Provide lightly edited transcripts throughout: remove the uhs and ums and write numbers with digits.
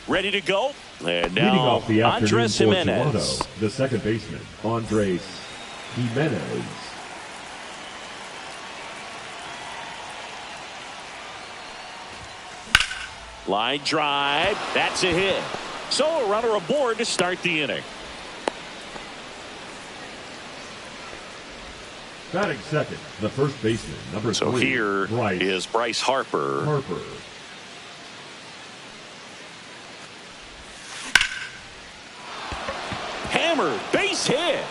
ready to go. And Leading now off the afternoon Andres for Jimenez. Toronto, the second baseman, Andres Jimenez. Line drive. That's a hit. So a runner aboard to start the inning. Batting second, the first baseman, number 3. So here is Bryce Harper. Hammer, base hit.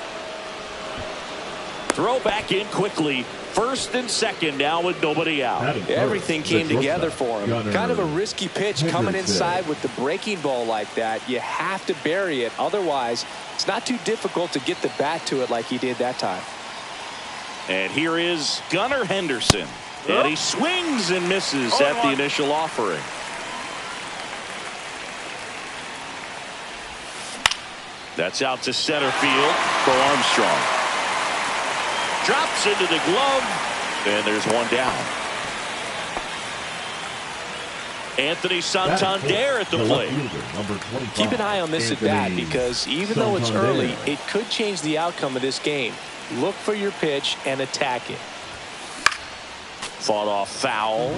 Throw back in quickly. First and second now with nobody out. Everything came together for him. Kind of a risky pitch coming inside with the breaking ball like that. You have to bury it. Otherwise, it's not too difficult to get the bat to it like he did that time. And here is Gunnar Henderson. And he swings and misses at the initial offering. That's out to center field for Armstrong. Drops into the glove, and there's one down. Anthony Santander at the plate. Keep an eye on this at bat because even though it's early, it could change the outcome of this game. Look for your pitch and attack it. Fought off foul.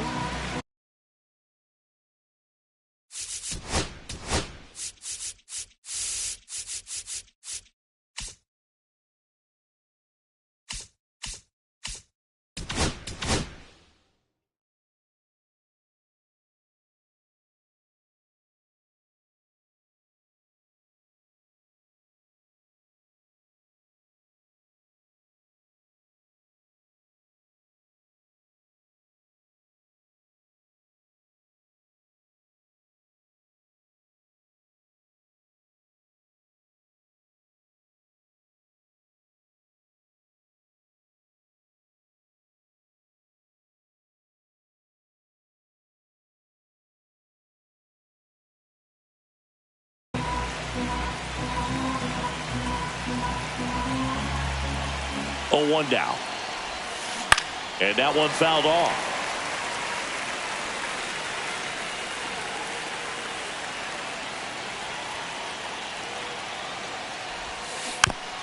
Oh, 1 down. And that one fouled off.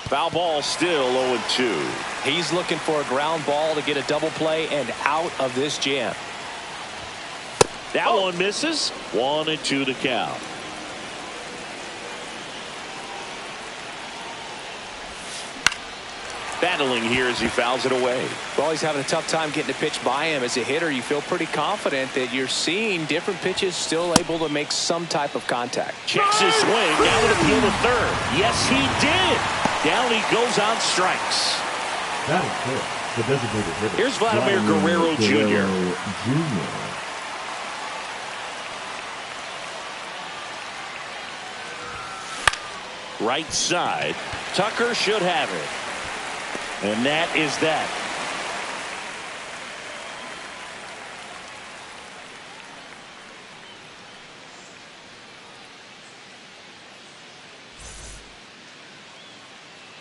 Foul ball still 0-2. He's looking for a ground ball to get a double play and out of this jam. That one misses. 1-2 to count. Battling here as he fouls it away. Well, he's having a tough time getting a pitch by him. As a hitter, you feel pretty confident that you're seeing different pitches still able to make some type of contact. Checks his swing. Down to appeal to third. Yes, he did. Down he goes on strikes. That is good. The designated hitter. Here's Vladimir Guerrero Jr. Right side. Tucker should have it. And that is that.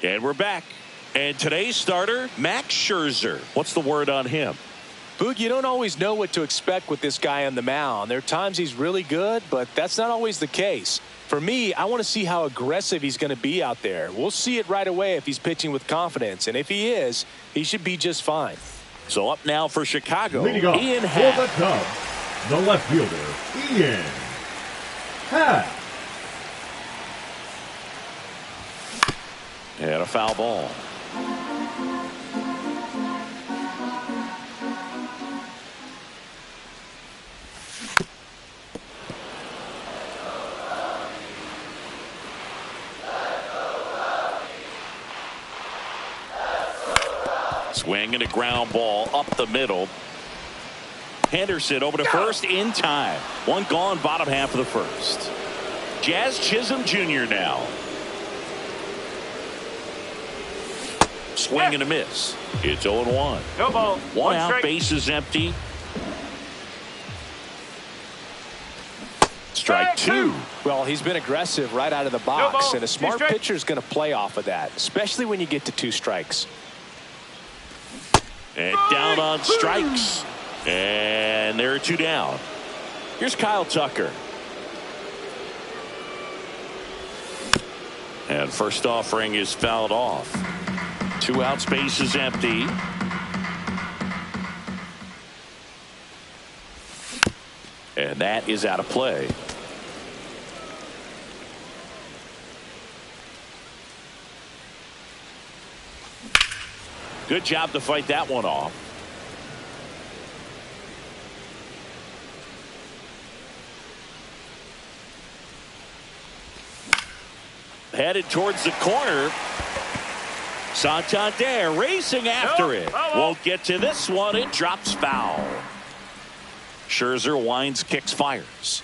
And we're back. And today's starter, Max Scherzer. What's the word on him? Boog, you don't always know what to expect with this guy on the mound. There are times he's really good, but that's not always the case. For me, I want to see how aggressive he's going to be out there. We'll see it right away if he's pitching with confidence. And if he is, he should be just fine. So up now for Chicago, Leading off Ian for Happ. the Cubs, the left fielder, Ian Happ. And a foul ball. Swing and a ground ball up the middle. Henderson over to first in time. One gone, bottom half of the first. Jazz Chisholm Jr. now. Swing and a miss. It's 0-1. No ball. One out, strike. base is empty. Strike two. Well, he's been aggressive right out of the box, and a smart strike. pitcher is going to play off of that, especially when you get to 2 strikes. And down on strikes. And there are 2 down. Here's Kyle Tucker. And first offering is fouled off. 2 out, space is empty. And that is out of play. Good job to fight that one off. Headed towards the corner. Santander racing after it. Won't get to this one. It drops foul. Scherzer winds, kicks, fires.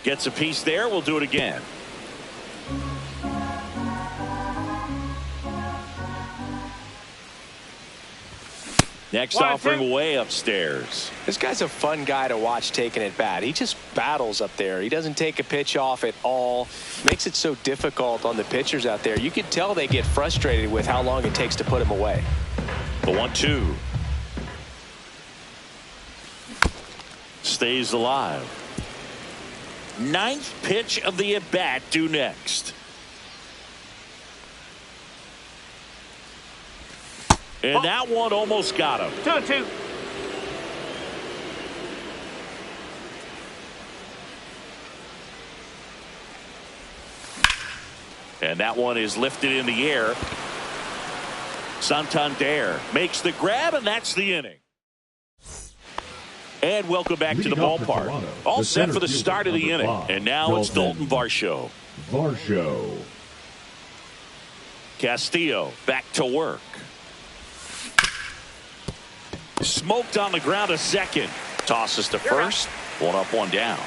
Gets a piece there. We'll do it again. Next offering way upstairs. This guy's a fun guy to watch taking at bat. He just battles up there. He doesn't take a pitch off at all. Makes it so difficult on the pitchers out there. You can tell they get frustrated with how long it takes to put him away. The 1-2. Stays alive. 9th pitch of the at-bat due next. And that one almost got him. 2-2. And that one is lifted in the air. Santander makes the grab, and that's the inning. And welcome back to the ballpark. Toronto, All the set for the center start of the fielder, inning. number 5, And now it's Dalton Varsho. Varsho. Castillo back to work. Smoked on the ground a second. Tosses to first. 1 up, 1 down.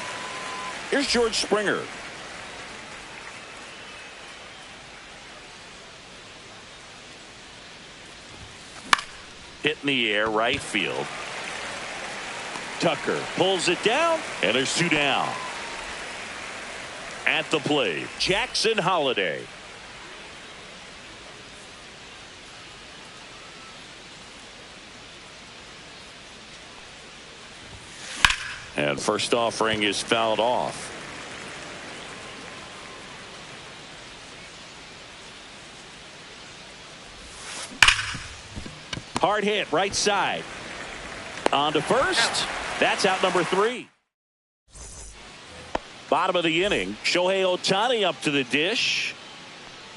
Here's George Springer. Hit in the air, right field. Tucker pulls it down, and there's 2 down. At the plate, Jackson Holliday. And first offering is fouled off. Hard hit, right side. On to first. That's out number 3. Bottom of the inning. Shohei Ohtani up to the dish.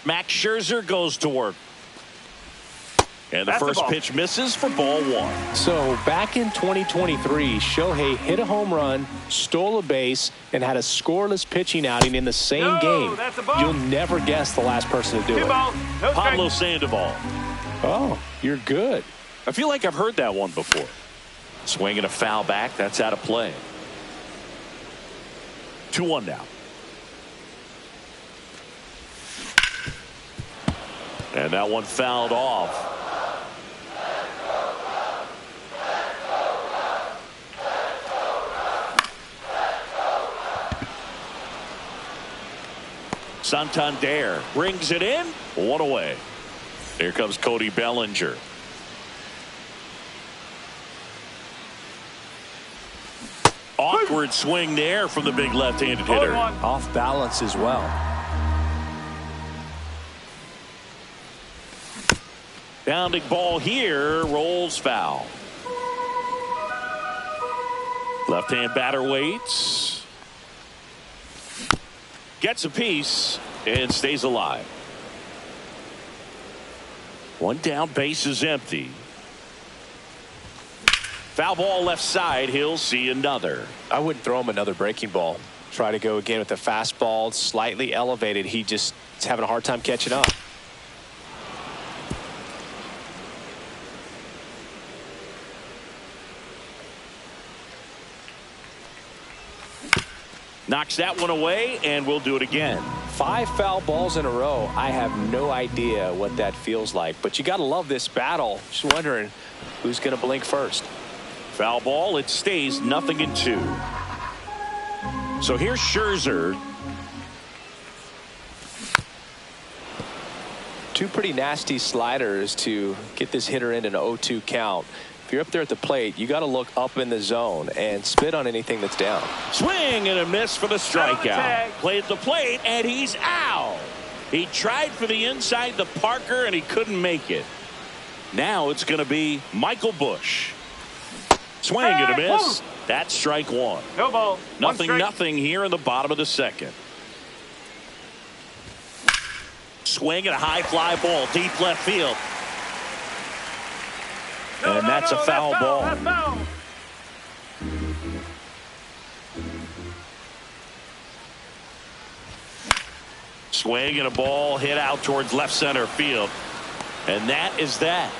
Max Scherzer goes to work. And the first pitch misses for ball 1. So back in 2023, Shohei hit a home run, stole a base, and had a scoreless pitching outing in the same game. You'll never guess the last person to do it. Pablo Sandoval. Oh, you're good. I feel like I've heard that one before. Swinging a foul back. That's out of play. 2-1 now. And that one fouled off. Santander brings it in. 1 away. Here comes Cody Bellinger. Awkward swing there from the big left-handed hitter. Off balance as well. Bounding ball here, rolls foul. Left-hand batter waits. Gets a piece and stays alive. 1 down, base is empty. Foul ball left side. He'll see another. I wouldn't throw him another breaking ball. Try to go again with the fastball, slightly elevated. He just is having a hard time catching up. Knocks that one away, and we'll do it again. 5 foul balls in a row. I have no idea what that feels like, but you got to love this battle. Just wondering who's going to blink first. Foul ball. It stays 0-2. So here's Scherzer. 2 pretty nasty sliders to get this hitter in an 0-2 count. If you're up there at the plate, you got to look up in the zone and spit on anything that's down. Swing and a miss for the strikeout. Played the plate, and he's out. He tried for the inside the Parker, and he couldn't make it. Now it's going to be Michael Busch. Swing and a miss. That's strike one. No ball. Nothing here in the bottom of the second. Swing and a high fly ball, deep left field. And that's a foul ball. That's foul. Swing and a ball hit out towards left center field. And that is that.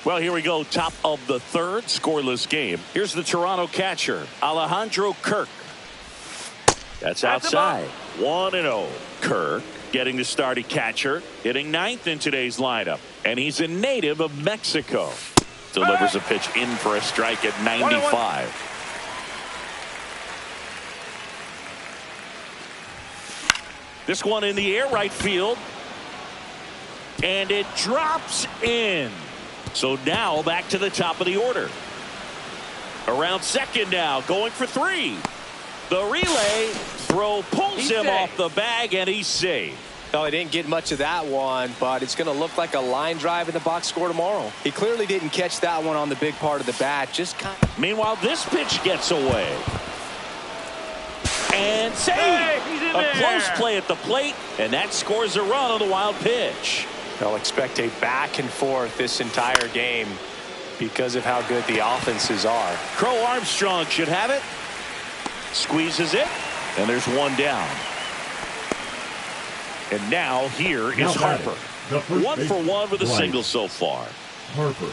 Well, here we go. Top of the third, scoreless game. Here's the Toronto catcher, Alejandro Kirk. That's outside. 1-0. Kirk getting the starting catcher, hitting ninth in today's lineup. And he's a native of Mexico. Delivers a pitch in for a strike at 95. This one in the air, right field. And it drops in. So now back to the top of the order. Around second now, going for three. The relay throw pulls him off the bag, and he's safe. No, he didn't get much of that one, but it's going to look like a line drive in the box score tomorrow. He clearly didn't catch that one on the big part of the bat. Just kind of... Meanwhile, this pitch gets away. And save. A close play at the plate, and that scores a run on the wild pitch. They'll expect a back and forth this entire game because of how good the offenses are. Crow Armstrong should have it. Squeezes it, and there's one down. And now here is Harper. 1 for 1 with a single so far. Harper.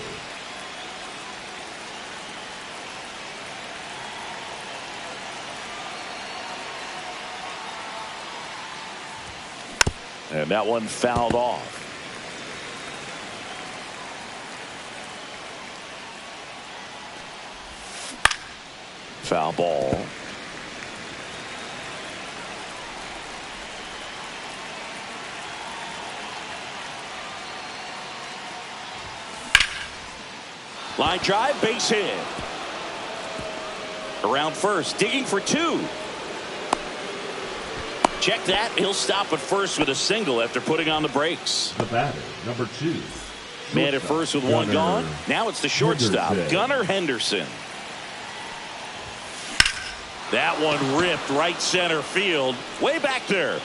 And that one fouled off. Foul ball. Line drive, base hit. Around first, digging for two. Check that. He'll stop at first with a single after putting on the brakes. The batter, number 2. Man at first with one gone. Now it's the shortstop, Gunnar Henderson. That one ripped right center field, way back there.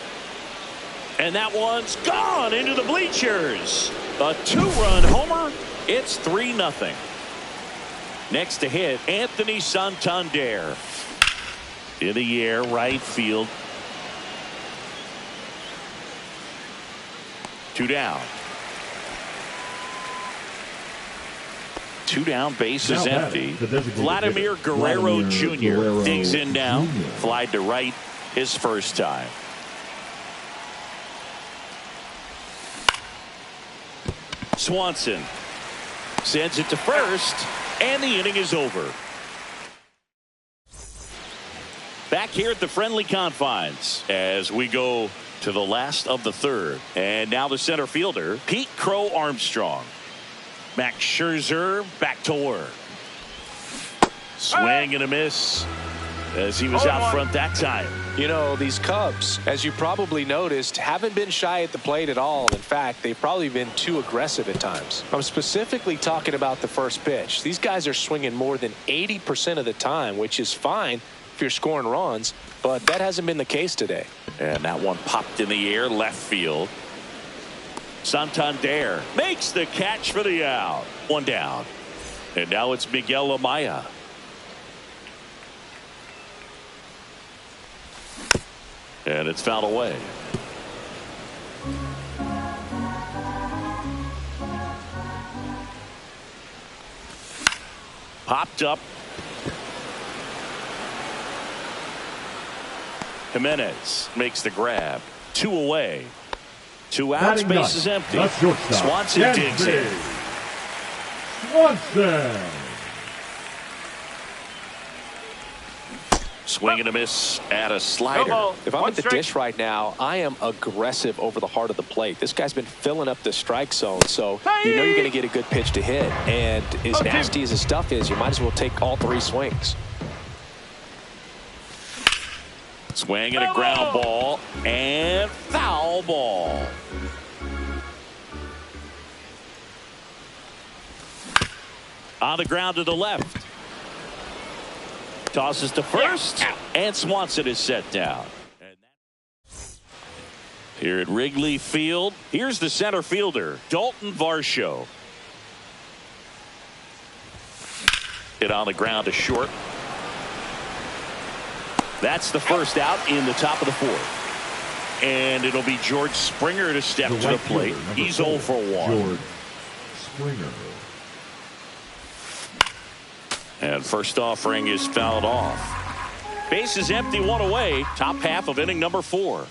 And that one's gone into the bleachers. A 2-run homer. It's 3-0. Next to hit, Anthony Santander. In the air, right field. 2 down. 2 down, base is empty. Vladimir Guerrero Jr. digs in now. Flied to right his first time. Swanson sends it to first, and the inning is over. Back here at the friendly confines as we go to the last of the third. And now the center fielder, Pete Crow Armstrong. Max Scherzer back to work. Swing and a miss as he was out front that time. You know, these Cubs, as you probably noticed, haven't been shy at the plate at all. In fact, they've probably been too aggressive at times. I'm specifically talking about the first pitch. These guys are swinging more than 80% of the time, which is fine if you're scoring runs, but that hasn't been the case today. And that one popped in the air, left field. Santander makes the catch for the out. 1 down. And now it's Miguel Amaya. And it's fouled away. Popped up. Jimenez makes the grab. 2 away. 2 outs, base is empty. Swanson digs in. Swanson. Swing and a miss at a slider. If I'm at the dish right now, I am aggressive over the heart of the plate. This guy's been filling up the strike zone, so you know you're going to get a good pitch to hit. And as nasty as his stuff is, you might as well take all 3 swings. Swing and a ground ball and foul ball. On the ground to the left. Tosses to first, and Swanson is set down. Here at Wrigley Field, here's the center fielder, Dalton Varsho. Hit on the ground to short. That's the first out in the top of the 4th. And it'll be George Springer to step to the plate. He's 0 for 1. George Springer. And first offering is fouled off. Base is empty, 1 away. Top half of inning number 4.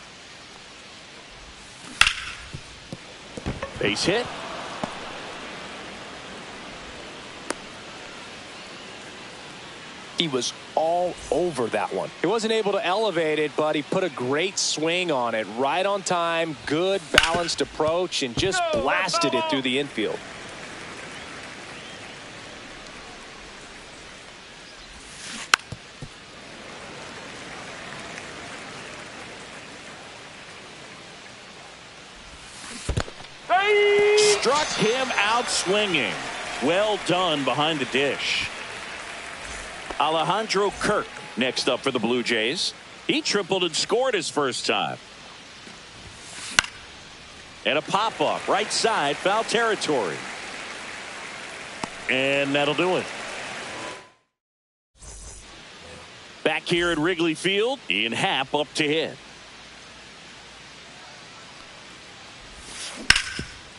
Base hit. He was all over that one. He wasn't able to elevate it, but he put a great swing on it. Right on time, good balanced approach, and just blasted it through the infield. Struck him out swinging. Well done behind the dish. Alejandro Kirk next up for the Blue Jays. He tripled and scored his first time. And a pop-up right side, foul territory. And that'll do it. Back here at Wrigley Field, Ian Happ up to hit.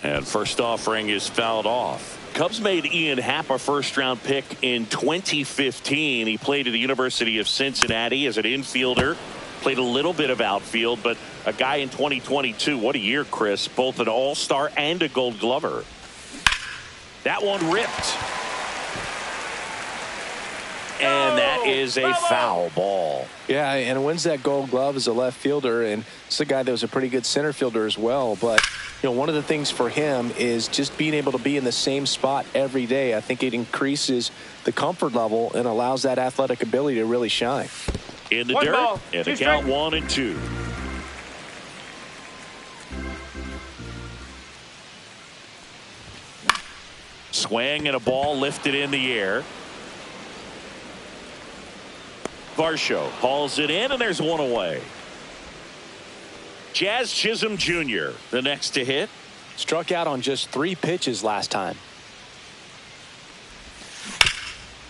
And first offering is fouled off. Cubs made Ian Happ a first-round pick in 2015. He played at the University of Cincinnati as an infielder. Played a little bit of outfield, but a guy in 2022. What a year, Chris. Both an all-star and a gold glover. That one ripped. And that is a foul ball. Yeah, and wins that gold glove as a left fielder, and it's a guy that was a pretty good center fielder as well. But you know, one of the things for him is just being able to be in the same spot every day. I think it increases the comfort level and allows that athletic ability to really shine. In the dirt, and the count 1-2. Swing and a ball lifted in the air. Varsho hauls it in, and there's 1 away. Jazz Chisholm Jr., the next to hit. Struck out on just 3 pitches last time.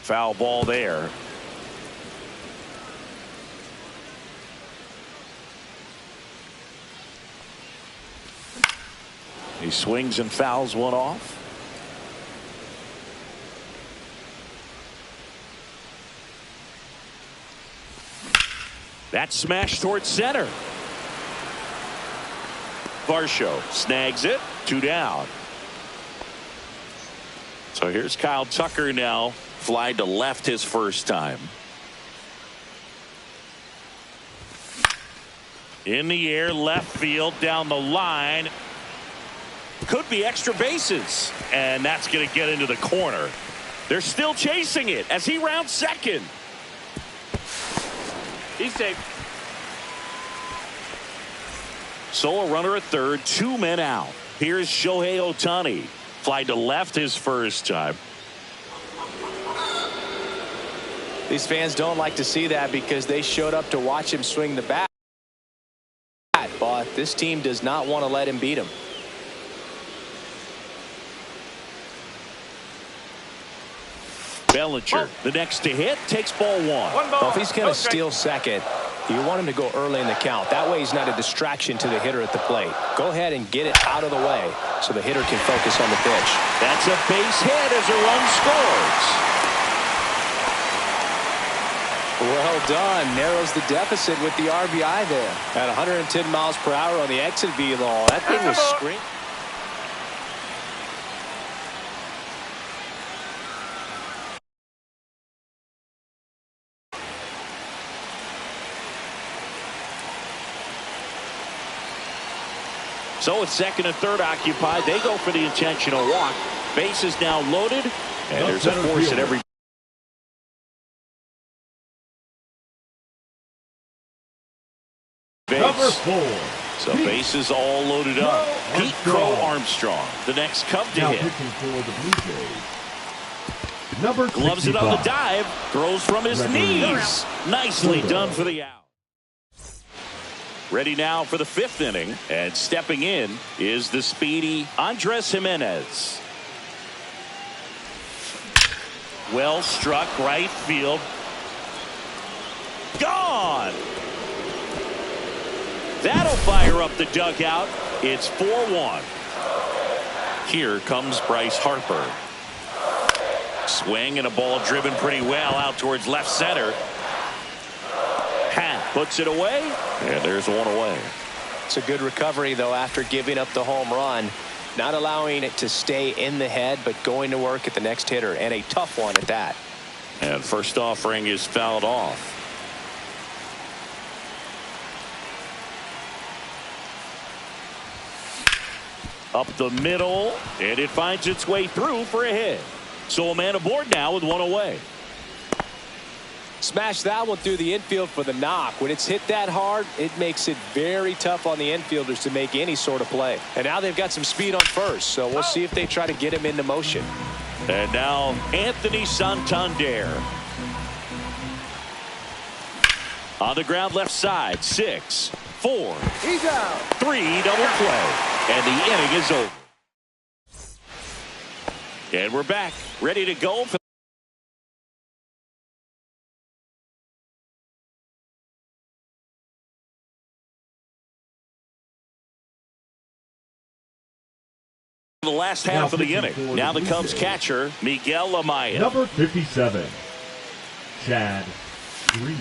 Foul ball there. He swings and fouls one off. That smash towards center. Varsho snags it. 2 down. So here's Kyle Tucker now. Fly to left his first time. In the air, left field, down the line. Could be extra bases. And that's going to get into the corner. They're still chasing it as he rounds second. He's safe. Solo runner at third, 2 men out. Here's Shohei Ohtani. Fly to left his first time. These fans don't like to see that because they showed up to watch him swing the bat. But this team does not want to let him beat him. Bellinger, the next to hit, takes ball 1. Well, if he's going to steal second, you want him to go early in the count. That way he's not a distraction to the hitter at the plate. Go ahead and get it out of the way so the hitter can focus on the pitch. That's a base hit as a run scores. Well done. Narrows the deficit with the RBI there. At 110 miles per hour on the exit velo. That thing was screaming. So it's second and third occupied. They go for the intentional walk. Base is now loaded, and there's a force at every base. Number 4. So bases all loaded up. Pete Crow Armstrong, the next Cub to Now hit. pitching for the Blue Jays. Number 65. Gloves it on the dive. Throws from his knees. Nicely done for the out. Ready now for the 5th inning. And stepping in is the speedy Andres Jimenez. Well struck right field. Gone. That'll fire up the dugout. It's 4-1. Here comes Bryce Harper. Swing and a ball driven pretty well out towards left center. Hat puts it away, and there's one away. It's a good recovery, though, after giving up the home run. Not allowing it to stay in the head, but going to work at the next hitter, and a tough one at that. And first offering is fouled off. Up the middle, and it finds its way through for a hit. So a man aboard now with one away. Smash that one through the infield for the knock. When it's hit that hard, it makes it very tough on the infielders to make any sort of play. And now they've got some speed on first, so we'll see if they try to get him into motion. And now Anthony Santander. On the ground left side, 6, 4. He's out. 3 double play. And the inning is over. And we're back, ready to go for the last half of the inning. Now the Cubs catcher, Miguel Amaya. Number 57, Chad Green.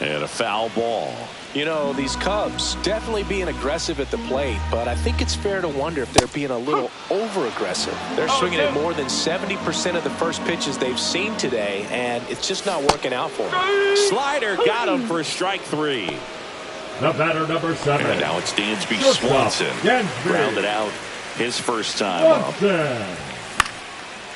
And a foul ball. You know, these Cubs definitely being aggressive at the plate, but I think it's fair to wonder if they're being a little over-aggressive. They're swinging at more than 70% of the first pitches they've seen today, and it's just not working out for them. Slider got him for strike 3. The batter, number 7. And now it's Dansby Shortstop, Swanson. Dansby. Grounded out his first time up. Swanson.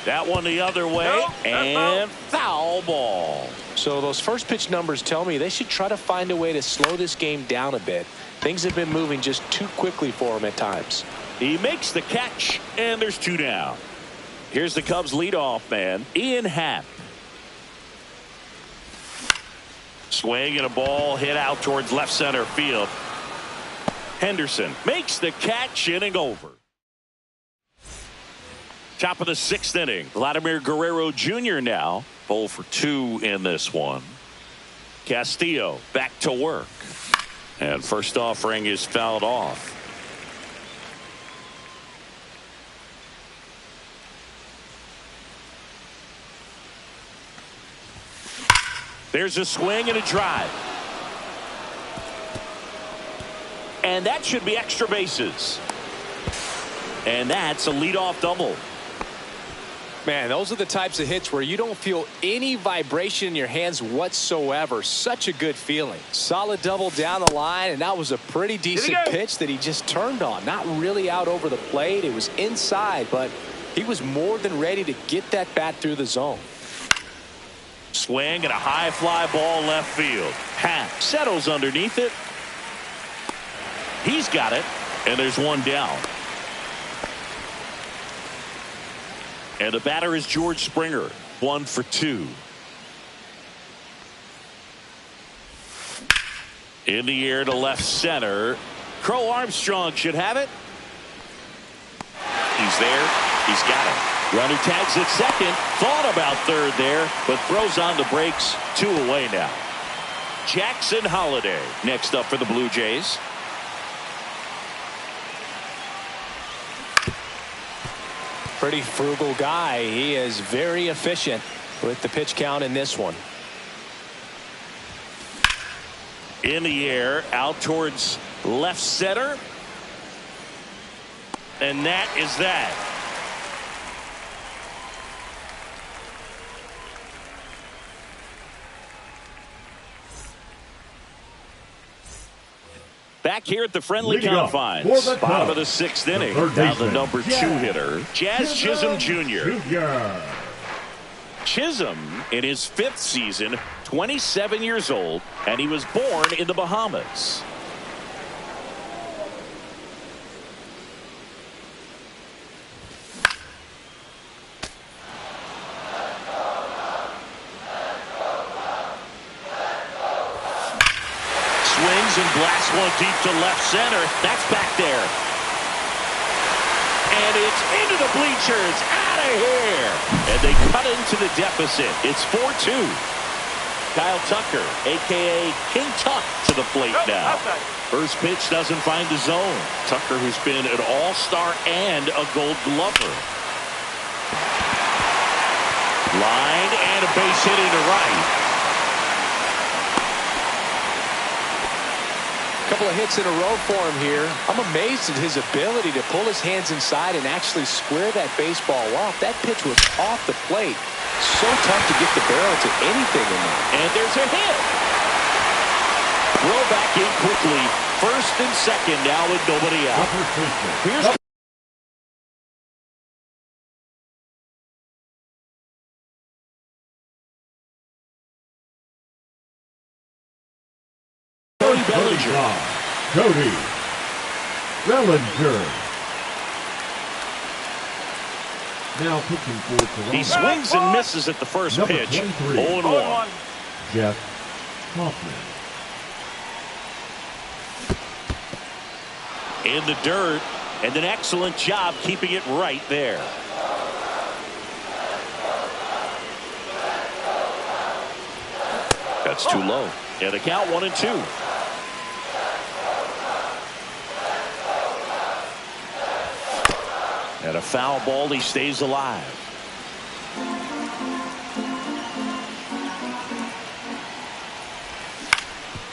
That one the other way, and foul ball. So those first pitch numbers tell me they should try to find a way to slow this game down a bit. Things have been moving just too quickly for him at times. He makes the catch, and there's 2 down. Here's the Cubs leadoff man, Ian Happ. Swing and a ball hit out towards left center field. Henderson makes the catch, inning over. Top of the 6th inning. Vladimir Guerrero Jr. now 0 for 2 in this one. Castillo back to work. And first offering is fouled off. There's a swing and a drive. And that should be extra bases. And that's a leadoff double. Man, those are the types of hits where you don't feel any vibration in your hands whatsoever. Such a good feeling. Solid double down the line, and that was a pretty decent pitch that he just turned on. Not really out over the plate. It was inside, but he was more than ready to get that bat through the zone. Swing and a high fly ball left field. Happ settles underneath it. He's got it, and there's 1 down. And the batter is George Springer, 1 for 2. In the air to left center. Crow Armstrong should have it. He's there. He's got it. Runner tags at second. Thought about third there, but throws on the brakes. 2 away now. Jackson Holliday next up for the Blue Jays. Pretty frugal guy. He is very efficient with the pitch count in this one. In the air, out towards left center. And that is that. Back here at the friendly Leading off confines. for the Bottom of Cubs, the 6th inning. the third Now the baseman, number 2 hitter, Jazz Chisholm Jr. Chisholm in his 5th season, 27 years old, and he was born in the Bahamas. Swings and blasts one deep to left center. That's back there. And it's into the bleachers. Out of here. And they cut into the deficit. It's 4-2. Kyle Tucker, a.k.a. King Tuck, to the plate now. First pitch doesn't find the zone. Tucker, who's been an all-star and a gold glover. Line and a base hit into right. Couple of hits in a row for him here. I'm amazed at his ability to pull his hands inside and actually square that baseball off. That pitch was off the plate. So tough to get the barrel to anything in there. And there's a hit. Throw back in quickly. First and second now with nobody out. Here's Cody Bellinger. Now pitching for Toronto. He swings and misses at the first Number pitch. 23. 0-1. Jeff Hoffman. In the dirt, and an excellent job keeping it right there. That's too low. And the count 1-2. And a foul ball, he stays alive.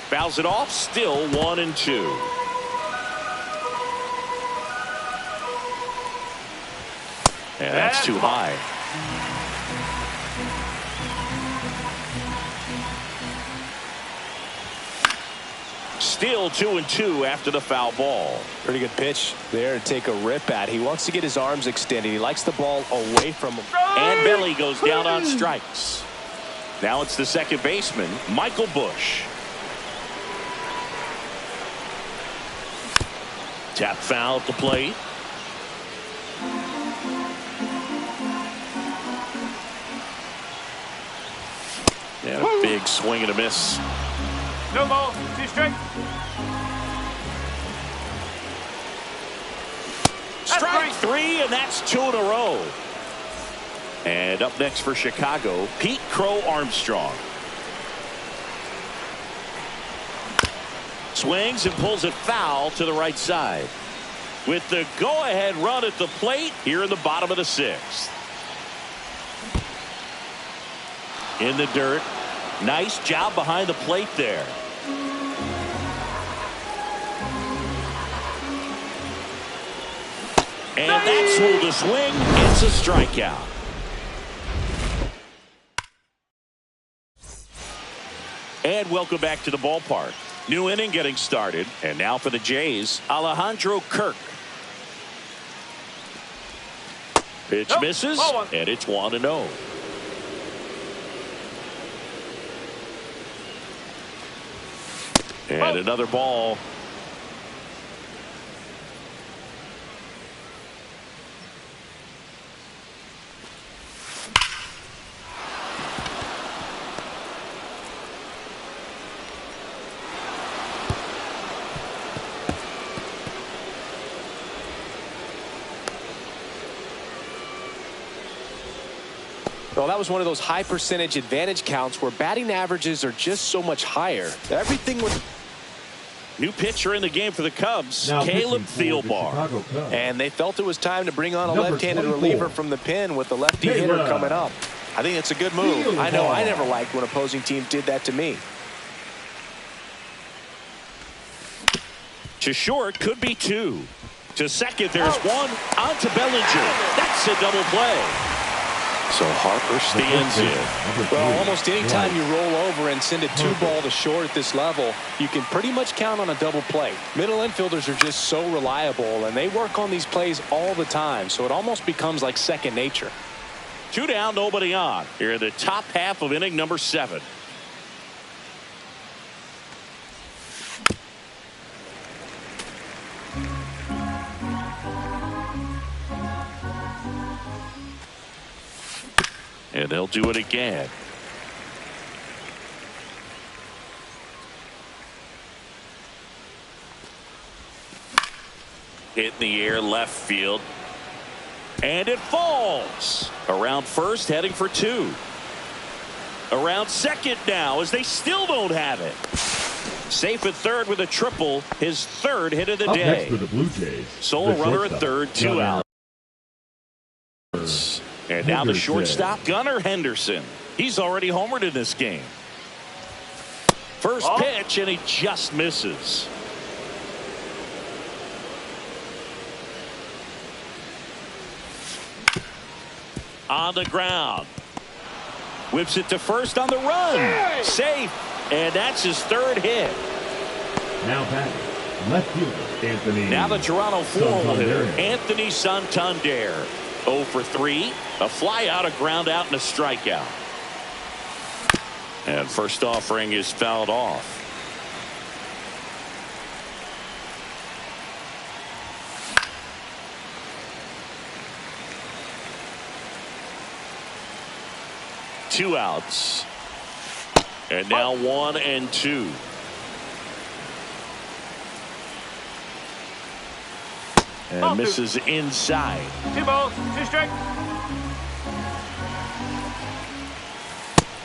Fouls it off, still 1-2. And that's too high. Still 2-2 after the foul ball. Pretty good pitch there to take a rip at. He wants to get his arms extended. He likes the ball away from him. And Belly goes down on strikes. Now it's the second baseman, Michael Bush. Tap foul at the plate. And a big swing and a miss. No more. 2 straight. Strike 3, and that's 2 in a row. And up next for Chicago, Pete Crow Armstrong. Swings and pulls it foul to the right side. With the go-ahead run at the plate here in the bottom of the 6th. In the dirt. Nice job behind the plate there. And that's ruled a swing. It's a strikeout. And welcome back to the ballpark. New inning getting started. And now for the Jays, Alejandro Kirk. Pitch misses, and it's 1-0. And another ball. Well, that was one of those high percentage advantage counts where batting averages are just so much higher. Everything was. New pitcher in the game for the Cubs, Now Caleb pitching for the Thielbar. Chicago Cubs. And they felt it was time to bring on a Number left-handed 24. reliever from the pen with the lefty hitter Caleb coming up. I think it's a good move. Thielbar. I know I never liked when opposing teams did that to me. To short, could be 2. To second, there's 1. On to Bellinger. That's a double play. So Harper stands in. Well, almost any time you roll over and send a 2-ball to short at this level, you can pretty much count on a double play. Middle infielders are just so reliable, and they work on these plays all the time, so it almost becomes like second nature. 2 down, nobody on. Here in the top half of inning number 7. And they'll do it again. Hit in the air, left field. And it falls. Around first, heading for 2. Around second now as they still don't have it. Safe at third with a triple. His 3rd hit of the day. Next for the Blue Jays, Solo runner at third, 2 out. And now the shortstop, Gunnar Henderson. He's already homered in this game. First pitch, and he just misses. On the ground. Whips it to first on the run. Safe. And that's his 3rd hit. Now batting, left fielder Anthony. Now the Toronto 4-hole hitter, Anthony Santander. 0 for 3. A fly out, a ground out, and a strikeout. And first offering is fouled off. Two outs. And now 1 and 2. And misses inside. 2 balls, 2 strikes.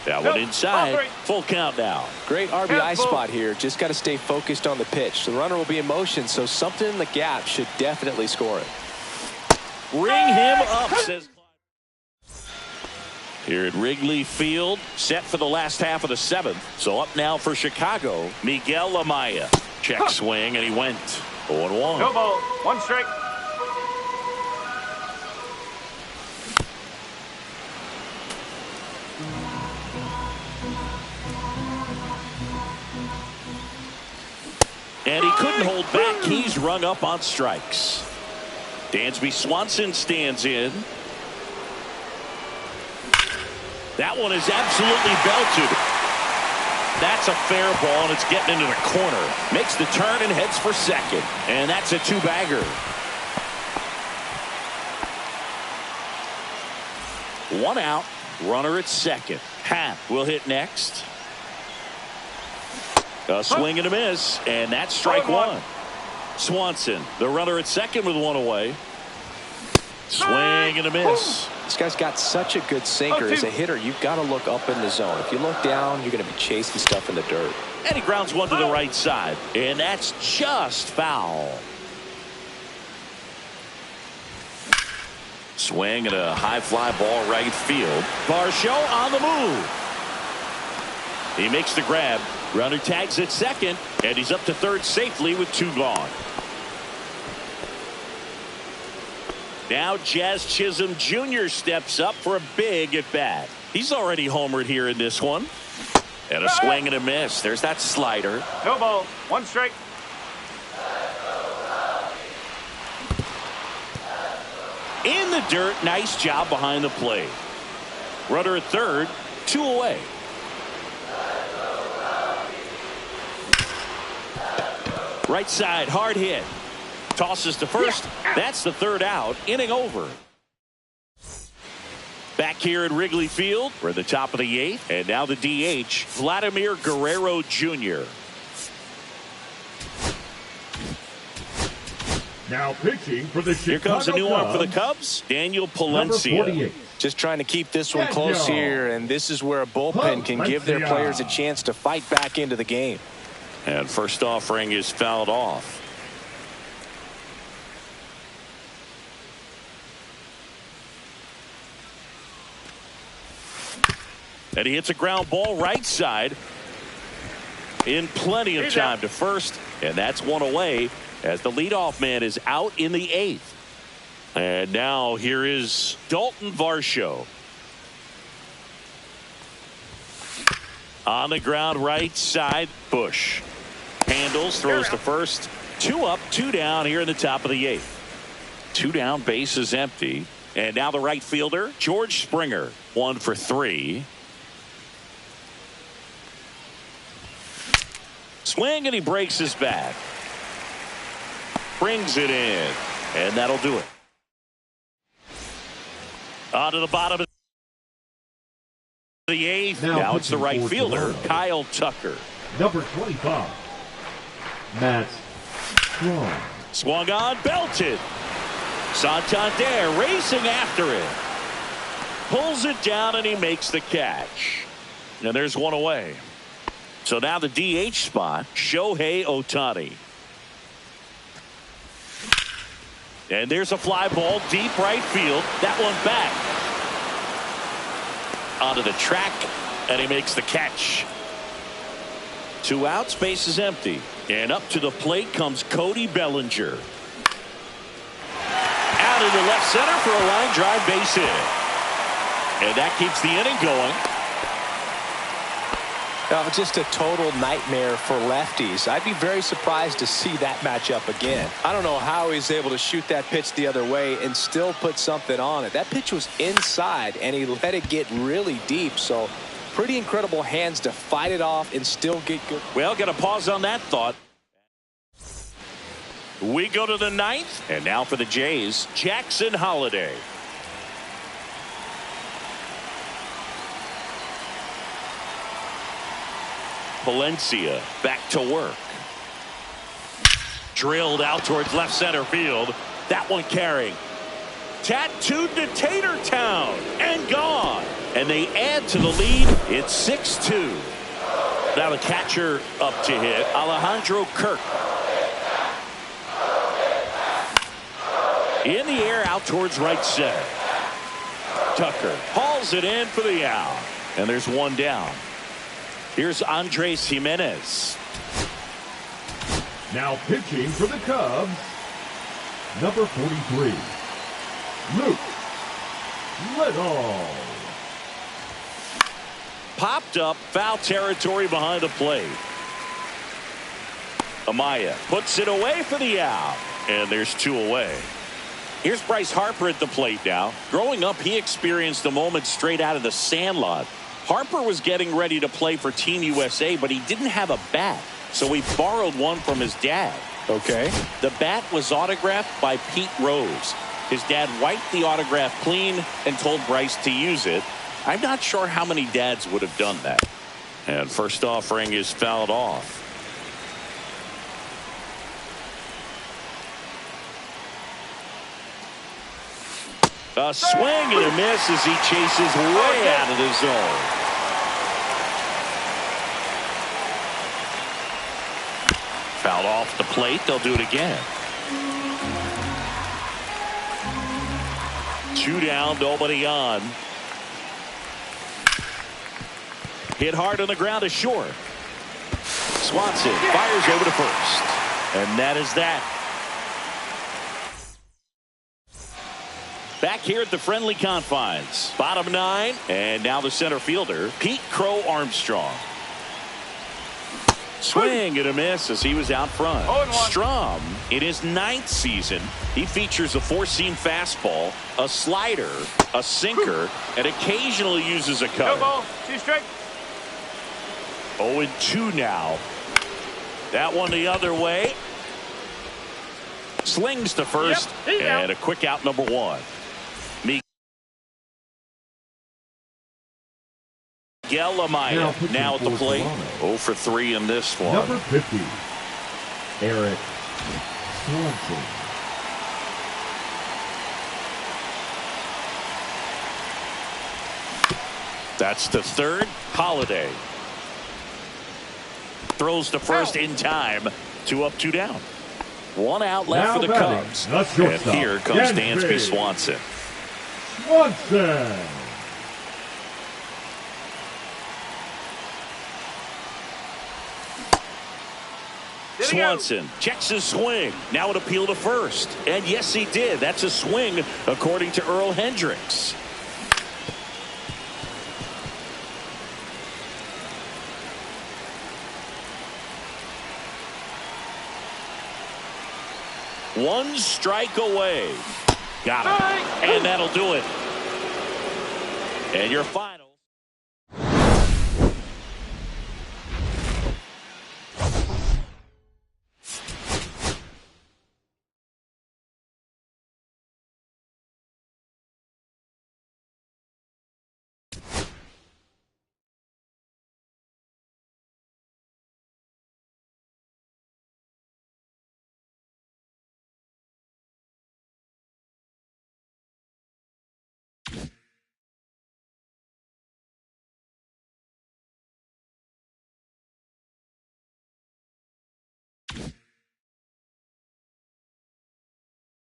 That one inside. Full count now. Great RBI spot here. Just got to stay focused on the pitch. The runner will be in motion, so something in the gap should definitely score it. Ring him up, says here at Wrigley Field, set for the last half of the 7th. So up now for Chicago, Miguel Amaya. Check swing, and he went 0-1. No ball, 1 strike. And he couldn't hold back. He's rung up on strikes. Dansby Swanson stands in. That one is absolutely belted. That's a fair ball, and it's getting into the corner. Makes the turn and heads for second. And that's a 2-bagger. 1 out. Runner at second. Happ will hit next. A swing and a miss, and that's strike 1. Swanson, the runner at second with 1 away. Swing and a miss. This guy's got such a good sinker. As a hitter, you've got to look up in the zone. If you look down, you're going to be chasing stuff in the dirt. And he grounds one to the right side, and that's just foul. Swing and a high fly ball right field. Varsho on the move. He makes the grab. Runner tags at second, and he's up to third safely with 2 gone. Now Jazz Chisholm Jr. steps up for a big at bat. He's already homered here in this one. And a swing and a miss. There's that slider. No ball, 1 strike. In the dirt, nice job behind the plate. Runner at third, 2 away. Right side, hard hit. Tosses to first. That's the 3rd out. Inning over. Back here at Wrigley Field. We're at the top of the 8th. And now the DH, Vladimir Guerrero Jr. Now pitching for the Chicago Here comes a new one for the Cubs. Cubs. Daniel Palencia. Just trying to keep this one close here, and this is where a bullpen can give their players a chance to fight back into the game. And first offering is fouled off. And he hits a ground ball right side. In plenty of time to first. And that's 1 away as the leadoff man is out in the 8th. And now here is Dalton Varsho. On the ground, right side, Bush. Handles, throws to first. 2 up, 2 down here in the top of the 8th. 2 down, bases empty. And now the right fielder, George Springer. 1 for 3. Swing, and he breaks his bat. Brings it in. And that'll do it. On to the bottom of the 8th. Now it's the right fielder, Kyle Tucker. Number 25, Matt Strong. Swung on, belted. Santander racing after it. Pulls it down, and he makes the catch. And there's one away. So now the DH spot, Shohei Ohtani. And there's a fly ball, deep right field. That one back. Onto the track, and he makes the catch. 2 outs, base is empty. And up to the plate comes Cody Bellinger. Out into left center for a line drive base hit. And that keeps the inning going. Just a total nightmare for lefties. I'd be very surprised to see that matchup again. I don't know how he's able to shoot that pitch the other way and still put something on it. That pitch was inside, and he let it get really deep. So pretty incredible hands to fight it off and still get good. Well, got to pause on that thought. We go to the 9th, and now for the Jays, Jackson Holliday. Valencia back to work. Drilled out towards left center field. That one carrying. Tattooed to Tatertown and gone. And they add to the lead. It's 6-2. Now the catcher up to hit, Alejandro Kirk. In the air out towards right center. Tucker hauls it in for the out. And there's one down. Here's Andres Jimenez. Now pitching for the Cubs, number 43, Luke Liddell. Popped up, foul territory behind the plate. Amaya puts it away for the out. And there's 2 away. Here's Bryce Harper at the plate now. Growing up, he experienced a moment straight out of the Sandlot. Harper was getting ready to play for Team USA, but he didn't have a bat, so he borrowed one from his dad. Okay. The bat was autographed by Pete Rose. His dad wiped the autograph clean and told Bryce to use it. I'm not sure how many dads would have done that. And first offering is fouled off. A swing and a miss as he chases way out of the zone. Fouled off the plate. They'll do it again. 2 down, nobody on. Hit hard on the ground to short. Swanson fires over to first. And that is that. Back here at the friendly confines. Bottom 9. And now the center fielder, Pete Crow Armstrong. Swing and a miss as he was out front. Strom, in his 9th season, he features a 4-seam fastball, a slider, a sinker, and occasionally uses a cutter. 2 strike. 0-2 now. That one the other way. Slings to first, and a quick out, number 1. Miguel Amaya now at the plate. 0 for 3 in this one. Number 50, Eric Swanson. That's the 3rd. Holiday throws to first in time. 2 up, 2 down. 1 out left for the Cubs. And here comes Dansby Swanson. Swanson. Swanson checks his swing. Now an appeal to first. And yes, he did. That's a swing, according to Earl Hendricks. One strike away. Got it. And that'll do it. And your final.